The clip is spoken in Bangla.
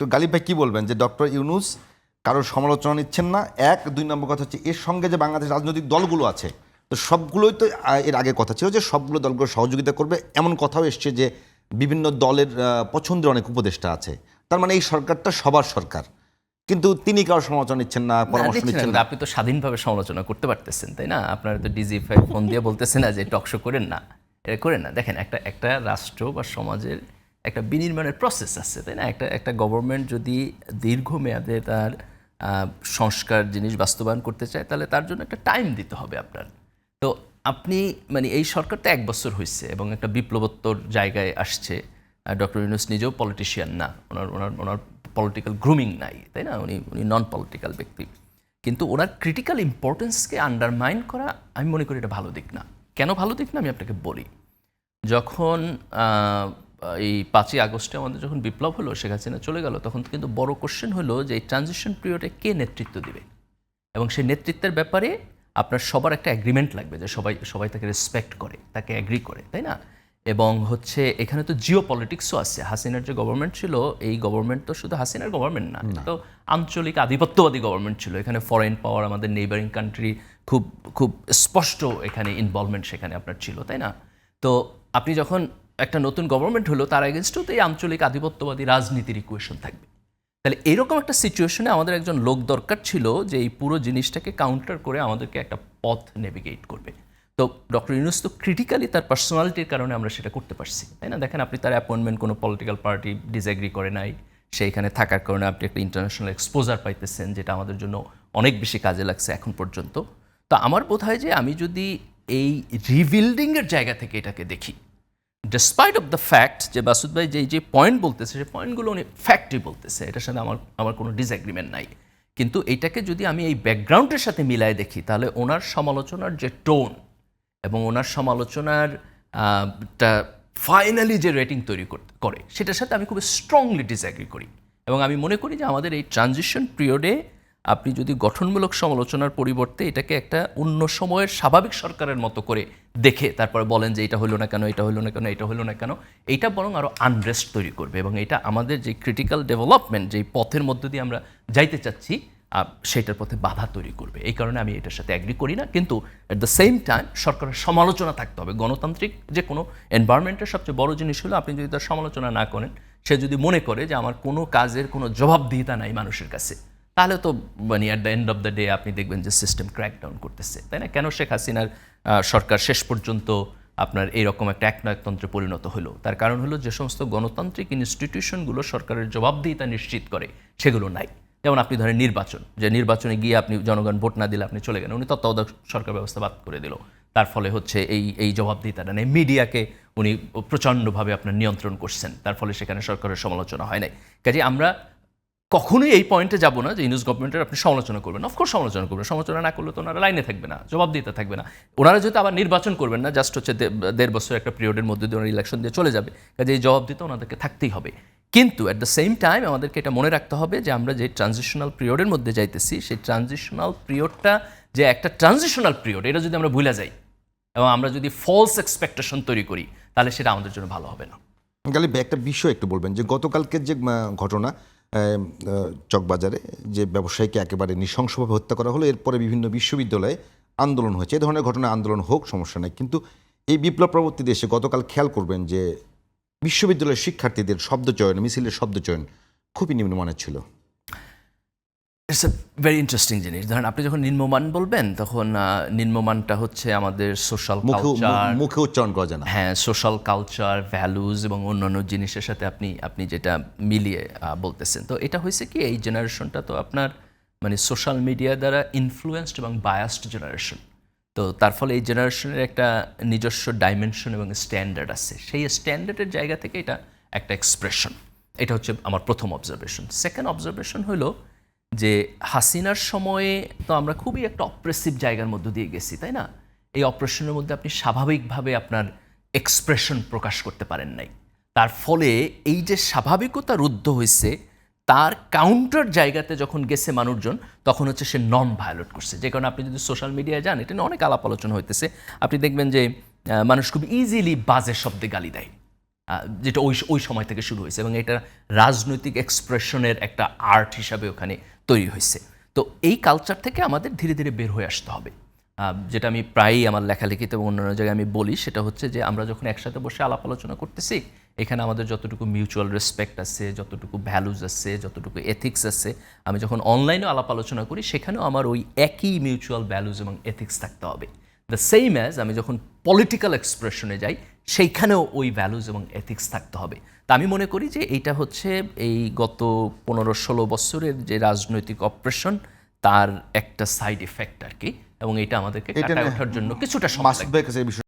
তো গালিব ভাই কি বলবেন যে ডক্টর ইউনূস কারোর সমালোচনা নিচ্ছেন না, এক দুই নম্বর কথা হচ্ছে এর সঙ্গে যে বাংলাদেশ রাজনৈতিক দলগুলো আছে তো সবগুলোই তো এর আগে কথা ছিল যে সবগুলো দলগুলো সহযোগিতা করবে, এমন কথাও এসছে যে বিভিন্ন দলের পছন্দের অনেক উপদেষ্টা আছে, তার মানে এই সরকারটা সবার সরকার, কিন্তু তিনি কারোর সমালোচনা নিচ্ছেন না, পরামর্শ নিচ্ছেন না। আপনি তো স্বাধীনভাবে সমালোচনা করতে পারতেছেন, তাই না? আপনারা তো ডিজিএফআই ফোন দিয়ে বলতেছেন না যে টকশো করেন না, এটা করেন না। দেখেন, একটা রাষ্ট্র বা সমাজের একটা বিনির্মাণের প্রসেস আছে, তাই না? একটা গভর্নমেন্ট যদি দীর্ঘমেয়াদে তার সংস্কার জিনিস বাস্তবায়ন করতে চায়, তাহলে তার জন্য একটা টাইম দিতে হবে আপনার। তো আপনি মানে এই সরকারটা 1 বছর হয়েছে এবং একটা বিপ্লবোত্তর জায়গায় আসছে। ডক্টর ইউনূস নিজেও পলিটিশিয়ান না, ওনার পলিটিক্যাল গ্রুমিং নাই, তাই না? উনি নন পলিটিক্যাল ব্যক্তি, কিন্তু ওনার ক্রিটিক্যাল ইম্পর্টেন্সকে আন্ডারমাইন করা আমি মনে করি এটা ভালো দিক না। কেন ভালো দিক না আমি আপনাকে বলি। যখন এই 5ই আগস্টে আমাদের যখন বিপ্লব হলো, শেখ হাসিনা চলে গেল, তখন কিন্তু বড় কোশ্চেন হলো যে এই ট্রানজিশন পিরিয়ডে কে নেতৃত্ব দিবে, এবং সেই নেতৃত্বের ব্যাপারে আপনার সবার একটা অ্যাগ্রিমেন্ট লাগবে যে সবাই তাকে রেসপেক্ট করে, তাকে অ্যাগ্রি করে, তাই না? এবং হচ্ছে এখানে তো জিও পলিটিক্সও আছে। হাসিনার যে গভর্নমেন্ট ছিল, এই গভর্নমেন্ট তো শুধু হাসিনার গভর্নমেন্ট না, তো আঞ্চলিক আধিপত্যবাদী গভর্নমেন্ট ছিল। এখানে ফরেন পাওয়ার, আমাদের নেইবারিং কান্ট্রি খুব খুব স্পষ্ট এখানে ইনভলভমেন্ট সেখানে আপনার ছিল, তাই না? তো আপনি যখন একটা নতুন গভর্নমেন্ট হলো, তার এগেনস্টেও তো এই আঞ্চলিক আধিপত্যবাদী রাজনীতির ইকুয়েশন থাকবে। তাহলে এরকম একটা সিচুয়েশনে আমাদের একজন লোক দরকার ছিল যে এই পুরো জিনিসটাকে কাউন্টার করে আমাদেরকে একটা পথ নেভিগেট করবে। তো ডক্টর ইউনূস তো ক্রিটিক্যালি তার পার্সোনালিটির কারণে আমরা সেটা করতে পারছি, তাই না? দেখেন, আপনি তার অ্যাপয়েন্টমেন্ট কোনো পলিটিক্যাল পার্টি ডিসএগ্রি করে নাই, সেইখানে থাকার কারণে আপনি একটা ইন্টারন্যাশনাল এক্সপোজার পাইতেছেন, যেটা আমাদের জন্য অনেক বেশি কাজে লাগছে এখন পর্যন্ত। তো আমার বোধ হয় যে আমি যদি এই রিবিল্ডিংয়ের জায়গা থেকে এটাকে দেখি, ডিসপাইট অফ দ্য ফ্যাক্ট যে বাসুদ ভাই যে পয়েন্ট বলতেছে, সেই পয়েন্টগুলো উনি ফ্যাক্টই বলতেছে, এটার সাথে আমার কোনো ডিসএগ্রিমেন্ট নাই। কিন্তু এইটাকে যদি আমি এই ব্যাকগ্রাউন্ডের সাথে মিলায় দেখি, তাহলে ওনার সমালোচনার যে টোন এবং ওনার সমালোচনার ফাইনালি যে রেটিং তৈরি করে, সেটার সাথে আমি খুব স্ট্রংলি ডিসএগ্রি করি। এবং আমি মনে করি যে আমাদের এই ট্রানজিশন পিরিয়ডে আপনি যদি গঠনমূলক সমালোচনার পরিবর্তে এটাকে একটা অন্য সময়ের স্বাভাবিক সরকারের মতো করে দেখে তারপরে বলেন যে এটা হলো না কেন, এটা হলো না কেন, এটা হলো না কেন, এইটা বরং আরও আনরেস্ট তৈরি করবে, এবং এটা আমাদের যে ক্রিটিক্যাল ডেভেলপমেন্ট, যেই পথের মধ্য দিয়ে আমরা যাইতে চাচ্ছি, সেটার পথে বাধা তৈরি করবে। এই কারণে আমি এটার সাথে অ্যাগ্রি করি না। কিন্তু অ্যাট দ্য সেম টাইম সরকারের সমালোচনা থাকতে হবে। গণতান্ত্রিক যে কোনো এনভায়রনমেন্টের সবচেয়ে বড় জিনিস হলো আপনি যদি তার সমালোচনা না করেন, সে যদি মনে করে যে আমার কোনো কাজের কোনো জবাবদিহিতা নাই মানুষের কাছে, তাহলে তো মানে at the end of the day আপনি দেখবেন যে সিস্টেম ক্র্যাকডাউন করতেছে, তাই না? কেন শেখ হাসিনার সরকার শেষ পর্যন্ত আপনার এইরকম একটা একনায়কতন্ত্রে পরিণত হলো? তার কারণ হলো যে সমস্ত গণতান্ত্রিক ইনস্টিটিউশনগুলো সরকারের জবাবদিহিতা নিশ্চিত করে, সেগুলো নাই। যেমন আপনি ধরেন নির্বাচন, যে নির্বাচনে গিয়ে আপনি জনগণ ভোট না দিলে আপনি চলে গেলেন, উনি তত্ত্বাবধায়ক সরকার ব্যবস্থা বাদ করে দিল, তার ফলে হচ্ছে এই জবাবদিহিতাটা নেই। মিডিয়াকে উনি প্রচণ্ডভাবে আপনার নিয়ন্ত্রণ করছেন, তার ফলে সেখানে সরকারের সমালোচনা হয় নাই। কাজে আমরা কখনোই এই পয়েন্টে যাব না যে ইউনূস গভর্নমেন্টের আপনি সমালোচনা করবেন। অফকোর্স সমালোচনা করবেন, সমালোচনা না করলে তো ওনারা লাইনে থাকবে না, জবাবদিহিতা থাকবে না। ওনারা যেহেতু আবার নির্বাচন করবেন না, জাস্ট হচ্ছে 1.5 বছর একটা পিরিয়ডের মধ্যে দিয়ে ওনারা ইলেকশন দিয়ে চলে যাবে, কাজে এই জবাবদিহিতা ওনাদেরকে থাকতেই হবে। কিন্তু অ্যাট দ্য সেম টাইম আমাদেরকে এটা মনে রাখতে হবে যে আমরা যে ট্রানজিশনাল পিরিয়ডের মধ্যে যাইতেছি, সেই ট্রানজিশনাল পিরিয়ডটা যে একটা ট্রানজিশনাল পিরিয়ড, এটা যদি আমরা ভুলে যাই এবং আমরা যদি ফলস এক্সপেকটেশন তৈরি করি, তাহলে সেটা আমাদের জন্য ভালো হবে না। গালিব ভাই একটা বিষয় একটু বলবেন যে গতকালকের যে ঘটনা চকবাজারে যে ব্যবসায়ীকে একেবারে নৃশংসভাবে হত্যা করা হলো, এরপরে বিভিন্ন বিশ্ববিদ্যালয়ে আন্দোলন হয়েছে, এ ধরনের ঘটনা আন্দোলন হোক, সমস্যা নেই, কিন্তু এই বিপ্লব পরবর্তী দেশে গতকাল খেয়াল করবেন যে বিশ্ববিদ্যালয়ের শিক্ষার্থীদের শব্দচয়ন, মিছিলের শব্দচয়ন খুবই নিম্নমানের ছিল। ইটস এ ভেরি ইন্টারেস্টিং জিনিস। ধরেন আপনি যখন নিম্নমান বলবেন, তখন নিম্নমানটা হচ্ছে আমাদের সোশ্যাল কালচার, মুখে উচ্চারণ করা যায় না। হ্যাঁ, সোশ্যাল কালচার, ভ্যালুজ এবং অন্যান্য জিনিসের সাথে আপনি যেটা মিলিয়ে বলতেছেন। তো এটা হয়েছে কি, এই জেনারেশনটা তো আপনার মানে সোশ্যাল মিডিয়া দ্বারা ইনফ্লুয়েন্সড এবং বায়াসড জেনারেশন। তো তার ফলে এই জেনারেশনের একটা নিজস্ব ডাইমেনশন এবং স্ট্যান্ডার্ড আছে। সেই স্ট্যান্ডার্ডের জায়গা থেকে এটা একটা এক্সপ্রেশন। এটা হচ্ছে আমার প্রথম অবজারভেশন। সেকেন্ড অবজারভেশন হলো যে হাসিনার সময়ে তো আমরা খুবই একটা অপ্রেসিভ জায়গার মধ্য দিয়ে গেছি, তাই না? এই অপারেশনের মধ্যে আপনি স্বাভাবিকভাবে আপনার এক্সপ্রেশন প্রকাশ করতে পারেন নাই। তার ফলে এই যে স্বাভাবিকতা রুদ্ধ হয়েছে, তার কাউন্টার জায়গাতে যখন গেছে মানুষজন, তখন হচ্ছে সে নর্ম ভায়োলেট করছে। যে কারণে আপনি যদি সোশ্যাল মিডিয়ায় যান, এটা নিয়ে অনেক আলাপ আলোচনা হইতেছে, আপনি দেখবেন যে মানুষ খুব ইজিলি বাজে শব্দে গালি দেয়, যেটা ওই সময় থেকে শুরু হয়েছে এবং এটা রাজনৈতিক এক্সপ্রেশনের একটা আর্ট হিসাবে ওখানে তৈরি হয়েছে। তো এই কালচার থেকে আমাদের ধীরে ধীরে বের হয়ে আসতে হবে। যেটা আমি প্রায়ই আমার লেখালেখিতে এবং অন্যান্য জায়গায় আমি বলি, সেটা হচ্ছে যে আমরা যখন একসাথে বসে আলাপ আলোচনা করতেছি, এখানে আমাদের যতটুকু মিউচুয়াল রেসপেক্ট আছে, যতটুকু ভ্যালুজ আছে, যতটুকু এথিক্স আছে, আমি যখন অনলাইনেও আলাপ আলোচনা করি সেখানেও আমার ওই একই মিউচুয়াল ভ্যালুজ এবং এথিক্স থাকতে হবে। দ্য সেম অ্যাজ আমি যখন পলিটিক্যাল এক্সপ্রেশনে যাই সেইখানেও ওই ভ্যালুজ এবং এথিক্স থাকতে হবে। তা আমি মনে করি যে এইটা হচ্ছে এই গত 15-16 বছরের যে রাজনৈতিক অপারেশন তার একটা সাইড এফেক্ট আর কি, এবং এটা আমাদেরকে কাটায় ওঠার জন্য কিছুটা সময় লাগবে। মাসুদ ভাইয়ের কাছে এই বিষয়ে